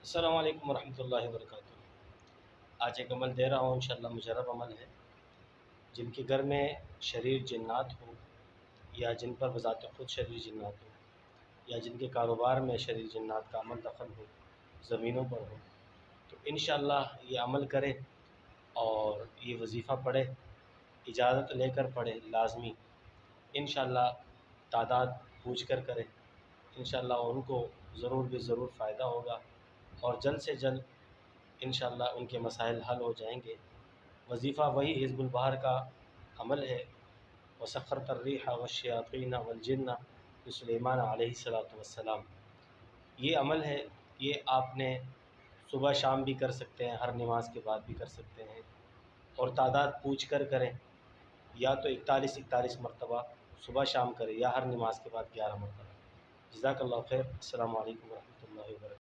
السلام علیکم ورحمۃ اللہ وبرکاتہ۔ آج ایک عمل دے رہا ہوں، انشاءاللہ مجرب عمل ہے۔ جن کے گھر میں شریر جنات ہو، یا جن پر بذات خود شریر جنات ہو، یا جن کے کاروبار میں شریر جنات کا عمل دخل ہو، زمینوں پر ہو، تو انشاءاللہ یہ عمل کرے اور یہ وظیفہ پڑھے، اجازت لے کر پڑھے لازمی، انشاءاللہ تعداد پوچھ کر کرے، انشاءاللہ ان کو ضرور بھی ضرور فائدہ ہوگا، اور جلد سے جلد انشاءاللہ ان کے مسائل حل ہو جائیں گے۔ وظیفہ وہی حزب البحر کا عمل ہے۔ وسخرت الریح والشیاطین والجن لسلیمان علیہ السلام، یہ عمل ہے۔ یہ آپ نے صبح شام بھی کر سکتے ہیں، ہر نماز کے بعد بھی کر سکتے ہیں، اور تعداد پوچھ کر کریں، یا تو 41 مرتبہ صبح شام کریں، یا ہر نماز کے بعد 11 مرتبہ۔ جزاک اللہ خیر۔ السلام علیکم ورحمۃ اللہ وبرکاتہ۔